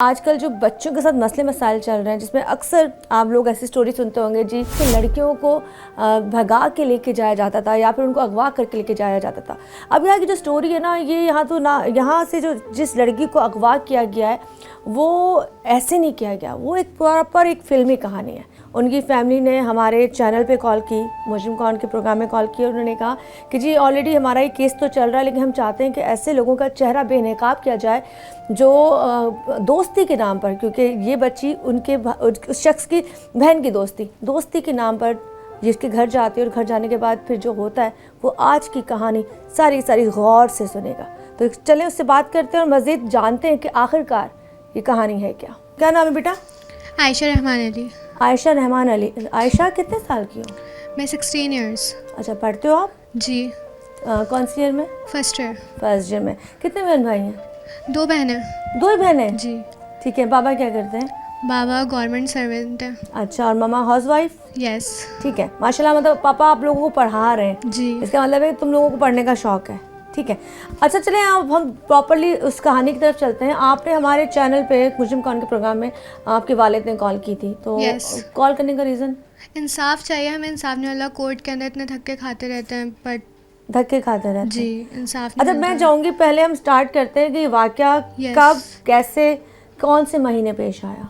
आजकल जो बच्चों के साथ मसले मसाइल चल रहे हैं, जिसमें अक्सर आप लोग ऐसी स्टोरी सुनते होंगे जी कि लड़कियों को भगा के लेके जाया जाता था या फिर उनको अगवा करके लेके जाया जाता था। अब यहाँ की जो स्टोरी है ना, ये यहाँ से जो जिस लड़की को अगवा किया गया है वो ऐसे नहीं किया गया, वो एक प्रॉपर एक फिल्मी कहानी है। उनकी फैमिली ने हमारे चैनल पे कॉल की, मुजरिम कौन के प्रोग्राम में कॉल की, और उन्होंने कहा कि जी ऑलरेडी हमारा ये केस तो चल रहा है, लेकिन हम चाहते हैं कि ऐसे लोगों का चेहरा बेनकाब किया जाए जो दोस्ती के नाम पर, क्योंकि ये बच्ची उस शख्स की बहन की दोस्ती के नाम पर जिसके घर जाती है, और घर जाने के बाद फिर जो होता है वो आज की कहानी सारी गौर से सुनेगा। तो चलें उससे बात करते हैं और मज़ीद जानते हैं कि आखिरकार ये कहानी है क्या। क्या नाम है बेटा? आयशा रहमान अली। आयशा रहमान अली। आयशा कितने साल की हो? मैं 16 इयर्स। अच्छा, पढ़ते हो आप? जी। कौन सी ईयर में? First year. फर्स्ट ईयर में। कितने बहन भाई हैं? 2 बहनें। 2 बहनें? जी। ठीक है। बाबा क्या करते हैं? बाबा गवर्नमेंट सर्वेंट है। अच्छा, और मम्मा हाउसवाइफ? यस। ठीक है, माशाल्लाह। मतलब पापा आप लोगों को पढ़ा रहे हैं। जी। इसका मतलब है तुम लोगों को पढ़ने का शौक़ है। ठीक है। अच्छा, चलें अब हम प्रॉपरली उस कहानी की तरफ चलते हैं। आपने हमारे चैनल पे मुजरिम कौन के प्रोग्राम में आपके वालिद ने कॉल की थी, तो कॉल करने का रीज़न? इंसाफ चाहिए हमें। इंसाफ नहीं वाला, कोर्ट के अंदर इतने धक्के खाते रहते हैं, बट धक्के खाते रहते हैं। जी, इंसाफ अच्छा, मैं चाहूँगी पहले हम स्टार्ट करते हैं कि वाक़या कब, कैसे, कौन से महीने पेश आया?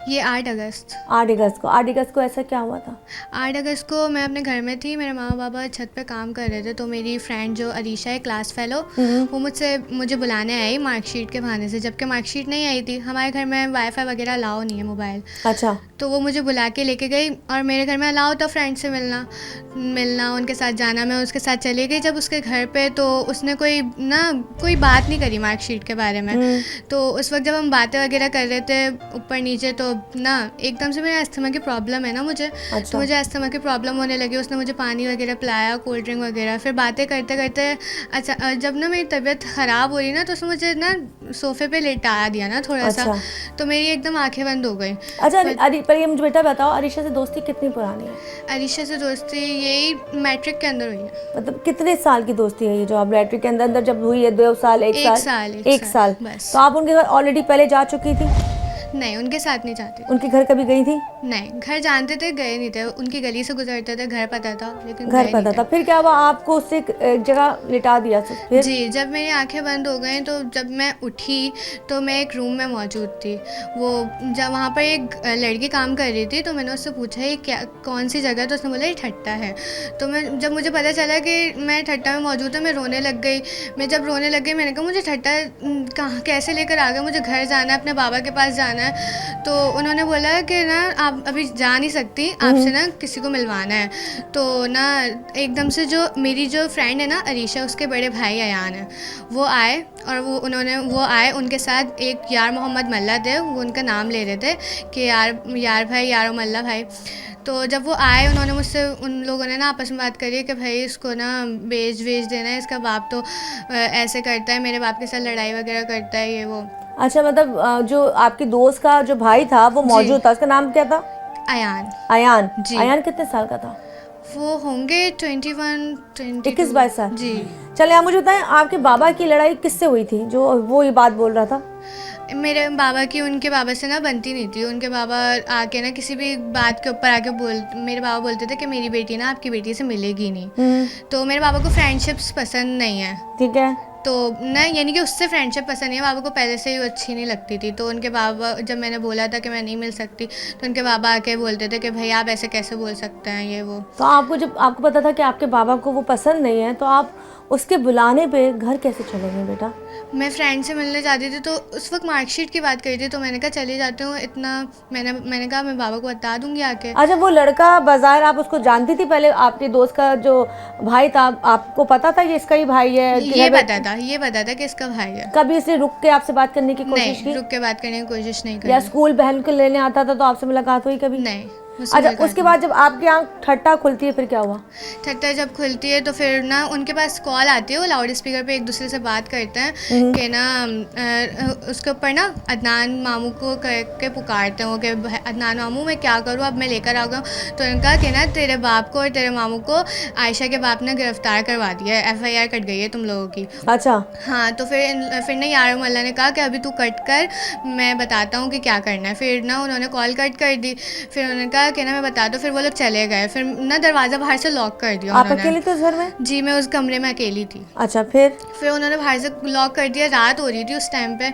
ये 8 अगस्त। 8 अगस्त को। 8 अगस्त को ऐसा क्या हुआ था? 8 अगस्त को मैं अपने घर में थी, मेरे मामा पापा छत पे काम कर रहे थे, तो मेरी फ्रेंड जो अरीशा है, क्लास फेलो, वो मुझे बुलाने आई मार्कशीट के बहाने से, जबकि मार्कशीट नहीं आई थी। हमारे घर में वाईफाई वगैरह अलाउ नहीं है, मोबाइल। अच्छा। तो वो मुझे बुला के लेके गई, और मेरे घर में अलाउ था फ्रेंड से मिलना, उनके साथ जाना। मैं उसके साथ चली गई जब उसके घर पे, तो उसने कोई बात नहीं करी मार्कशीट के बारे में। तो उस वक्त जब हम बातें वगैरह कर रहे थे ऊपर नीचे, तो एकदम से मेरे अस्थमा की प्रॉब्लम है ना मुझे। अच्छा। तो मुझे अस्थमा की प्रॉब्लम होने लगी। उसने मुझे पानी वगैरह पिलाया, कोल्ड ड्रिंक वगैरह। फिर बातें करते करते अच्छा, जब मेरी तबीयत ख़राब हो रही ना, तो उसने मुझे सोफ़े पे लेटा दिया ना थोड़ा सा, तो मेरी एकदम आंखें बंद हो गई। अच्छा, पर ये मुझे बेटा बताओ, अरीशा से दोस्ती कितनी पुरानी है? अरीशा से दोस्ती यही मैट्रिक के अंदर हुई है। मतलब कितने साल की दोस्ती है ये जो आप मैट्रिक के अंदर जब हुई है? 2 साल, 1 साल बस। तो आप उनके घर ऑलरेडी पहले जा चुकी थी? नहीं, उनके साथ नहीं जाती। उनके घर कभी गई थी? नहीं, घर जानते थे, गए नहीं थे। उनकी गली से गुजरते थे, घर पता था, लेकिन घर पता था। फिर क्या हुआ? आपको उससे एक जगह लिटा दिया फिर? जी, जब मेरी आंखें बंद हो गई, तो जब मैं उठी तो मैं एक रूम में मौजूद थी। जब वहाँ पर एक लड़की काम कर रही थी, तो मैंने उससे पूछा ये क्या, कौन सी जगह? तो उसने बोला ये ठट्टा है। तो जब मुझे पता चला कि मैं ठट्टा में मौजूद हूँ, मैं रोने लग गई। मैं जब रोने लग गई, मैंने कहा मुझे ठट्टा कहाँ कैसे लेकर आ गए, मुझे घर जाना है, अपने बाबा के पास जाना है। तो उन्होंने बोला कि आप अभी जा नहीं सकती, आपसे किसी को मिलवाना है। तो एकदम से मेरी जो फ्रेंड है ना अरीशा, उसके बड़े भाई अयान है, वो आए, और वो आए, उनके साथ एक यार मोहम्मद मल्ला थे, वो उनका नाम ले रहे थे कि यार भाई, यार मल्ला भाई। तो जब वो आए, उन्होंने मुझसे, उन लोगों ने आपस में बात करी कि भाई इसको बेच देना है, इसका बाप तो ऐसे करता है, मेरे बाप के साथ लड़ाई वगैरह करता है, ये वो। अच्छा, मतलब जो आपकी दोस्त का जो भाई था वो मौजूद था, उसका नाम क्या था? अयान जी। अयान कितने साल का था? वो होंगे 21-22 साल। जी। चले, आप मुझे बताएं, आपके बाबा की लड़ाई किससे हुई थी जो वो ये बात बोल रहा था? मेरे बाबा की उनके बाबा से बनती नहीं थी। उनके बाबा आके किसी भी बात के ऊपर आके मेरे बाबा बोलते थे कि मेरी बेटी आपकी बेटी से मिलेगी नहीं। तो मेरे बाबा को फ्रेंडशिप्स पसंद नहीं है। ठीक है। तो यानी कि उससे फ्रेंडशिप पसंद नहीं है। बाबा को पहले से ही अच्छी नहीं लगती थी। तो उनके बाबा, जब मैंने बोला था कि मैं नहीं मिल सकती, तो उनके बाबा आके बोलते थे कि भाई आप ऐसे कैसे बोल सकते हैं, ये वो। तो आपको, जब आपको पता था कि आपके बाबा को वो पसंद नहीं है, तो आप उसके बुलाने पे घर कैसे चले गए बेटा? मैं फ्रेंड से मिलने जाती थी, तो उस वक्त मार्कशीट की बात करी थी, तो मैंने कहा चली जाती हूँ, इतना मैंने कहा मैं बाबा को बता दूंगी आके। अच्छा, वो लड़का बाजार आप उसको जानती थी पहले? आपके दोस्त का जो भाई था, आपको पता था ये इसका ही भाई है? ये पता था कि इसका भाई है। कभी इसने रुक के आपसे बात करने की कोशिश की? रुक के बात करने की कोशिश नहीं की। या स्कूल बहन को लेने आता था तो आपसे मुलाकात हुई कभी? नहीं। मुझसे अच्छा, कोई उसके काट बाद जब आपकी आंख ठट्टा खुलती है फिर क्या हुआ? ठट्टा जब खुलती है तो फिर ना उनके पास कॉल आती है, वो लाउड स्पीकर पे एक दूसरे से बात करते हैं कि ना उसके ऊपर ना अदनान मामू को करके पुकारते हैं वो कि अदनान मामू मैं क्या करूँ, अब मैं लेकर आ गया हूँ। तो उन्होंने कहा कि ना तेरे बाप को और तेरे मामू को आयशा के बाप ने गिरफ्तार करवा दिया है, FIR कट गई है तुम लोगों की। अच्छा, हाँ, तो फिर ना यार मल्ला ने कहा कि अभी तू कट कर, मैं बताता हूँ कि क्या करना है। फिर ना उन्होंने कॉल कट कर दी। फिर उन्होंने कहा कि ना मैं बताता हूँ। फिर वो लोग चले गए। फिर ना दरवाज़ा बाहर से लॉक कर दिया आप उन्होंने। अकेले थे उस घर में? जी, मैं उस कमरे में अकेली थी। अच्छा, फिर उन्होंने बाहर से लॉक कर दिया। रात हो रही थी उस टाइम पे,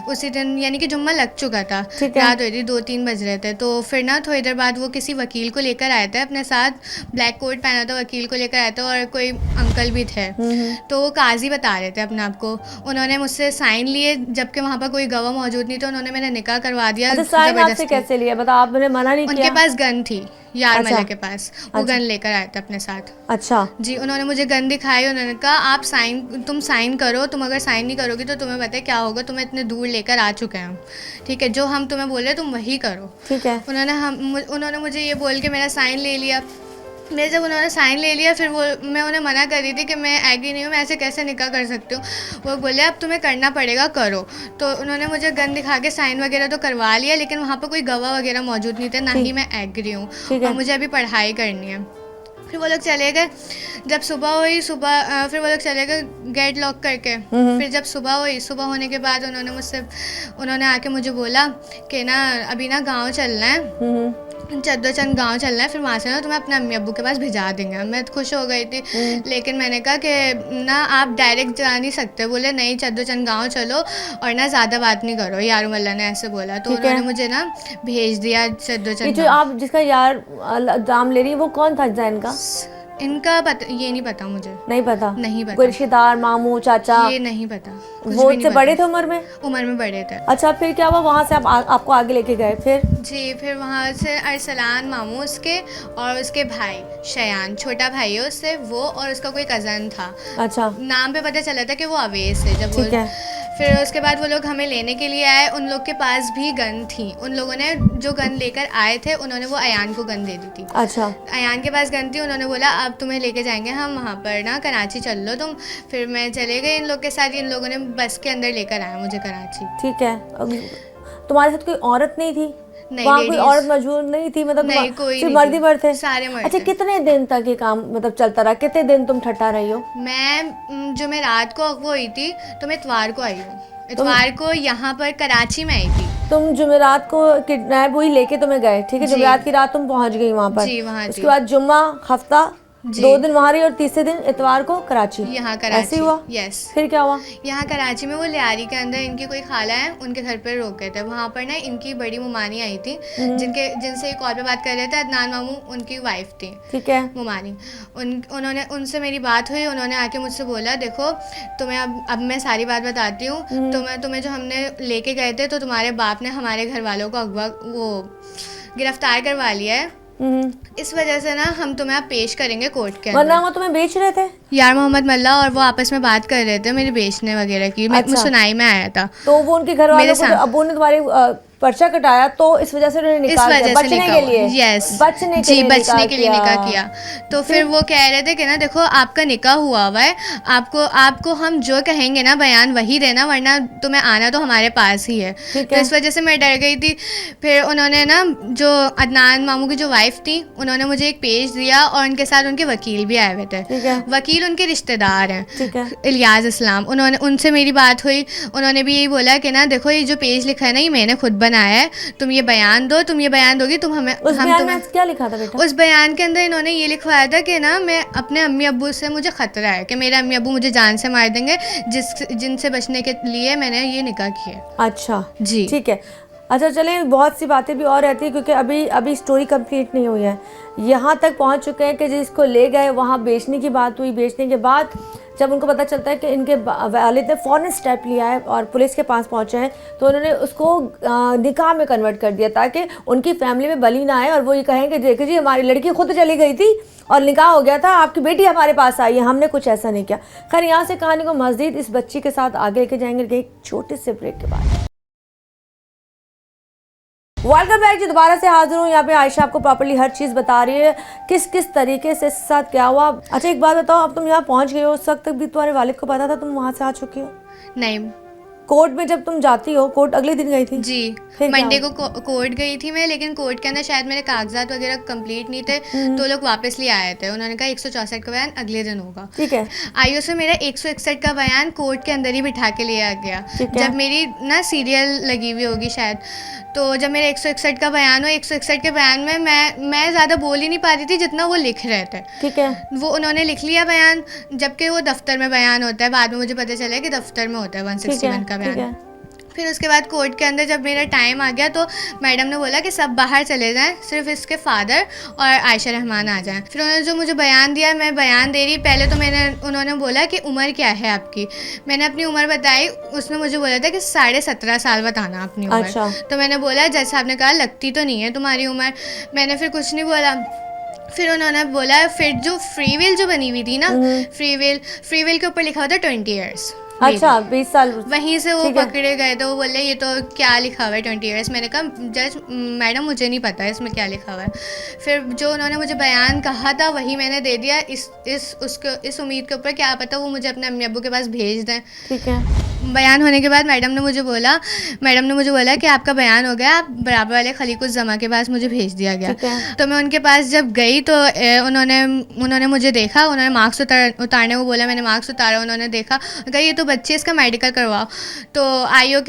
उसी दिन यानी कि जुम्मा लग चुका था। ठीक है। रात हो रही थी, 2-3 बज रहे थे। तो फिर ना थोड़ी देर बाद वो किसी वकील को लेकर आए थे अपने साथ, ब्लैक कोट पहना था, वकील को लेकर आए थे और कोई अंकल भी थे। तो वो काजी बता रहे थे अपने आप को। उन्होंने मुझसे साइन लिए जबकि वहाँ पर कोई गवाह मौजूद नहीं था। उन्होंने मेरा निकाह करवा दिया अच्छा, साइन आपसे ज़बरदस्ती। कैसे लिया? मतलब आपने मना नहीं उनके किया? पास गन थी, यार अच्छा। मल्ला के पास। वो अच्छा। गन लेकर आए थे अपने साथ। अच्छा, जी, उन्होंने मुझे गन दिखाई। उन्होंने कहा आप तुम साइन करो, तुम अगर साइन नहीं करोगी तो तुम्हें पता है क्या होगा, तुम्हें इतने दूर लेकर आ चुके हैं हम, ठीक है, जो हम तुम्हें बोले तुम वही करो। ठीक है। उन्होंने मुझे ये बोल के मेरा साइन ले लिया। जब उन्होंने साइन ले लिया फिर मैं उन्हें मना कर रही थी कि मैं एग्री नहीं हूँ, मैं ऐसे कैसे निकाह कर सकती हूँ। वो बोले अब तुम्हें करना पड़ेगा, करो। तो उन्होंने मुझे गन दिखा के साइन वगैरह तो करवा लिया, लेकिन वहाँ पर कोई गवाह वगैरह मौजूद नहीं थे, ना ही मैं एग्री हूँ, ठीक और है। मुझे अभी पढ़ाई करनी है। फिर वो लोग चले गए। जब सुबह हुई, फिर वो लोग चले गए गेट लॉक करके। फिर जब सुबह हुई, सुबह होने के बाद उन्होंने आके मुझे बोला कि ना अभी ना गांव चलना है, चद्दोचंद गांव चलना है, फिर वहाँ से ना तुम्हें अपने अम्मी अब्बू के पास भिजा देंगे। मैं खुश हो गई थी, लेकिन मैंने कहा कि ना आप डायरेक्ट जा नहीं सकते। बोले नहीं, चद्दोचंद गांव चलो और ना ज़्यादा बात नहीं करो, यार मल्ला ने ऐसे बोला। तो ठीक है। उन्होंने मुझे ना भेज दिया ये चद्दोचंद जो गांव। आप जिसका यार दाम ले रही है वो कौन था जैन का? इनका ये नहीं पता मुझे। नहीं पता? नहीं पता। कोई रिश्तेदार, मामू, चाचा? ये नहीं पता, कुछ वो भी नहीं उससे पता। बड़े थे उम्र में? उम्र में बड़े थे। अच्छा, फिर क्या हुआ? वहाँ से आपको आगे लेके गए फिर? जी, फिर वहाँ से अरसलान मामू उसके और उसके भाई शयान, छोटा भाई है उससे, वो और उसका कोई कज़न था। अच्छा, नाम पे पता चला था कि वो अवेस है। ठीक है। फिर उसके बाद वो लोग हमें लेने के लिए आए। उन लोग के पास भी गन थी। उन लोगों ने जो गन लेकर आए थे, उन्होंने वो अयान को गन दे दी थी। अच्छा, अयान के पास गन थी। उन्होंने बोला अब तुम्हें लेके जाएंगे हम वहाँ पर ना, कराची चल लो तुम। फिर मैं चले गई इन लोग के साथ। इन लोगों ने बस के अंदर लेकर आया मुझे कराची। ठीक है। तुम्हारे साथ कोई औरत नहीं थी? नहीं, वहाँ कोई ladies। औरत मौजूद नहीं थी? मतलब नहीं, कोई सिर्फ नहीं मर्द ही थी। मर्द थे? सारे मर्द अच्छा, थे। कितने दिन तक ये काम मतलब चलता रहा? कितने दिन तुम ठट्टा रही हो? मैं रात को अगवा हुई थी तो मैं इतवार को आई हूँ। इतवार को यहाँ पर कराची में आई थी। तुम जुमेरात को किडनैप हुई, लेके तुम्हें गए, ठीक है, जी। जुमेरात की रात तुम पहुंच गई वहाँ पर। जी, वहाँ उसके थी। बाद जुम्मा हफ्ता, जी। 2 दिन वहाँ रही और तीसरे दिन इतवार को कराची। यहाँ कराची। ऐसे ही हुआ? यस। फिर क्या हुआ? यहाँ कराची में वो लियारी के अंदर इनकी कोई खाला है, उनके घर पर रोके थे। वहाँ पर ना इनकी बड़ी मुमानी आई थी, जिनसे कॉल पे बात कर रहे थे। अदनान मामू उनकी वाइफ थी, ठीक है। मुमानी। उनसे मेरी बात हुई। उन्होंने आके मुझसे बोला देखो तुम्हें अब मैं सारी बात बताती हूँ। तुम्हें जो हमने लेके गए थे, तो तुम्हारे बाप ने हमारे घर वालों को गिरफ्तार करवा लिया है। इस वजह से ना हम तुम्हें अब पेश करेंगे कोर्ट के अंदर। वरना वो तुम्हें बेच रहे थे? यार मोहम्मद मल्ला और वो आपस में बात कर रहे थे मेरे बेचने वगैरह की। अच्छा। मैं सुनाई में आया था। तो वो उनके घर वालों को, अब्बू ने तुम्हारे पर्चा कटाया, तो इस वजह से उन्होंने निकाल दिया बचने के लिए? यस, बचने के लिए निकाह किया। तो फिर वो कह रहे थे कि ना देखो आपका निकाह हुआ हुआ है, आपको हम जो कहेंगे ना बयान वही देना, वरना तुम्हें आना तो हमारे पास ही है। तो इस वजह से मैं डर गई थी। फिर उन्होंने ना जो अदनान मामू की जो वाइफ थी, उन्होंने मुझे एक पेज दिया और उनके साथ उनके वकील भी आए हुए थे। वकील उनके रिश्तेदार हैं, इलियास इस्लाम। उनसे मेरी बात हुई। उन्होंने भी यही बोला कि ना देखो ये जो पेज लिखा है ना, ये मैंने खुद बनाया है, तुम ये बयान दोगी, तुम हमें। उस बयान में क्या लिखा था बेटा? उस बयान के अंदर इन्होंने ये लिखवाया था कि ना मैं अपने अम्मी अब्बू से, मुझे खतरा है कि मेरे अम्मी अब्बू मुझे जान से मार देंगे, जिनसे बचने के लिए मैंने ये निकाह किया। अच्छा जी, ठीक है। अच्छा चले, बहुत सी बातें भी और रहती है क्योंकि अभी स्टोरी कंप्लीट नहीं हुई है। यहाँ तक पहुँच चुके हैं कि जिसको ले गए वहाँ बेचने की बात हुई। बेचने के बाद जब उनको पता चलता है कि इनके वालिद ने फ़ौरन स्टेप लिया है और पुलिस के पास पहुँचे हैं, तो उन्होंने उसको निकाह में कन्वर्ट कर दिया ताकि उनकी फैमिली में बली ना आए और वो ये कहें कि देखिए जी हमारी लड़की खुद चली गई थी और निकाह हो गया था, आपकी बेटी हमारे पास आई है, हमने कुछ ऐसा नहीं किया। खैर, यहाँ से कहानी को मज़ीद इस बच्ची के साथ आगे लेके जाएंगे एक छोटे से ब्रेक के बाद। वेलकम बैक जी, दोबारा से हाजिर हूँ। यहाँ पे आयशा आपको प्रॉपर्ली हर चीज़ बता रही है किस किस तरीके से इसके साथ क्या हुआ। अच्छा एक बात बताओ, अब तुम यहाँ पहुँच गए हो, उस वक्त तक भी तुम्हारे वालिद को पता था तुम वहाँ से आ चुकी हो? नहीं कोर्ट में जब तुम जाती हो, कोर्ट अगले दिन गई थी? जी, फिर क्या मंडे हुआ? को कोर्ट गई थी मैं, लेकिन कोर्ट के अंदर शायद मेरे कागजात वगैरह कंप्लीट नहीं थे, तो लोग वापस ले आए थे। उन्होंने कहा 164 का बयान अगले दिन होगा। ठीक है। आईओ से मेरा 161 का बयान कोर्ट के अंदर ही बिठा के लिया गया। ठीक है। जब मेरी ना सीरियल लगी हुई होगी शायद, तो जब मेरा 161 का बयान हो, 161 के बयान में मैं ज़्यादा बोल ही नहीं पा रही थी जितना वो लिख रहे थे। ठीक है। वो उन्होंने लिख लिया बयान, जबकि वो दफ्तर में बयान होता है। बाद में मुझे पता चला कि दफ्तर में होता है 161 का ठीक बयान। है। फिर उसके बाद कोर्ट के अंदर जब मेरा टाइम आ गया तो मैडम ने बोला कि सब बाहर चले जाएं, सिर्फ इसके फादर और आयशा रहमान आ जाएं। फिर उन्होंने जो मुझे बयान दिया, मैं बयान दे रही, पहले तो उन्होंने बोला कि उम्र क्या है आपकी। मैंने अपनी उम्र बताई, उसने मुझे बोला था कि 17.5 साल बताना अपनी उम्र। अच्छा। तो मैंने बोला जज साहब ने कहा लगती तो नहीं है तुम्हारी उम्र। मैंने फिर कुछ नहीं बोला। फिर उन्होंने बोला, फिर जो फ्री विल जो बनी हुई थी ना, फ्री विल के ऊपर लिखा हुआ था 20 ईयर्स। अच्छा 20 साल। वहीं से वो ठीक है। पकड़े गए तो वो बोले ये तो क्या लिखा हुआ है 20 ईयर्स। मैंने कहा जज मैडम मुझे नहीं पता है इसमें क्या लिखा हुआ है। फिर जो उन्होंने मुझे बयान कहा था वही मैंने दे दिया, इस उम्मीद के ऊपर क्या पता वो मुझे अपने अम्मी अब्बू के पास भेज दें। ठीक है। बयान होने के बाद मैडम ने मुझे बोला कि आपका बयान हो गया, आप बराबर वाले खलीकुज़्ज़मा के पास मुझे भेज दिया गया। ठीक है। तो मैं उनके पास जब गई तो उन्होंने मुझे देखा, उन्होंने मार्क्स उतारने को बोला, मैंने मार्क्स उतारा, उन्होंने देखा, कहा ये तो बच्चे, इसका मेडिकल करवाओ। तो आईओ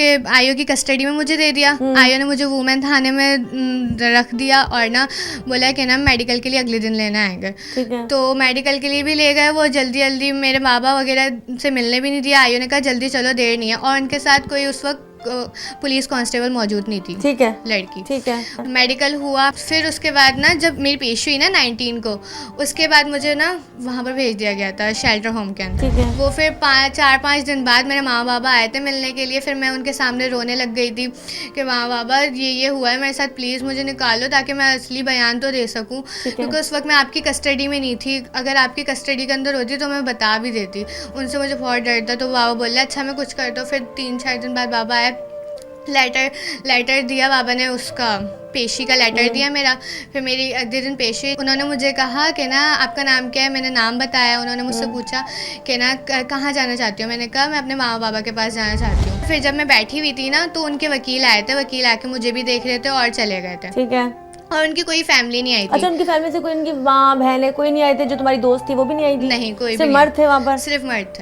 की कस्टडी में मुझे दे दिया। आईओ ने मुझे वुमेन थाने में रख दिया और ना बोला कि ना मेडिकल के लिए अगले दिन लेना आएंगे। ठीक है। तो मेडिकल के लिए भी ले गए वो जल्दी मेरे बाबा वगैरह से मिलने भी नहीं दिया। आईओ ने कहा जल्दी चलो, देर नहीं है। और उनके साथ कोई उस वक्त पुलिस कांस्टेबल मौजूद नहीं थी। ठीक है। लड़की। ठीक है। मेडिकल हुआ, फिर उसके बाद ना जब मेरी पेशी हुई ना 19 को, उसके बाद मुझे ना वहाँ पर भेज दिया गया था शेल्टर होम के अंदर। ठीक है। वो फिर 4-5 दिन बाद मेरे माँ बाबा आए थे मिलने के लिए। फिर मैं उनके सामने रोने लग गई थी कि माँ बाबा ये हुआ है मेरे साथ, प्लीज़ मुझे निकालो ताकि मैं असली बयान तो दे सकूँ, क्योंकि उस वक्त मैं आपकी कस्टडी में नहीं थी। अगर आपकी कस्टडी के अंदर होती तो मैं बता भी देती। उनसे मुझे बहुत डर था। तो बाबा बोले अच्छा मैं कुछ करता हूँ। फिर 3-4 दिन बाद बाबा आए, लेटर दिया बाबा ने, उसका पेशी का लेटर दिया मेरा। फिर मेरी अगले दिन पेशी, उन्होंने मुझे कहा कि ना आपका नाम क्या है। मैंने नाम बताया। उन्होंने मुझसे पूछा कि ना कहाँ जाना चाहती हूँ। मैंने कहा मैं अपने माँ बाबा के पास जाना चाहती हूँ। फिर जब मैं बैठी हुई थी ना तो उनके वकील आए थे, वकील आके मुझे भी देख रहे थे और चले गए थे। ठीक है। और उनकी कोई फैमिली नहीं आई थी। अच्छा उनकी फैमिली से कोई, उनकी माँ बहन है कोई नहीं आई थी? जो तुम्हारी दोस्त थी वो भी नहीं आई थी? नहीं, कोई भी सिर्फ नहीं। मर्द थे वहाँ पर? सिर्फ मर्द थे।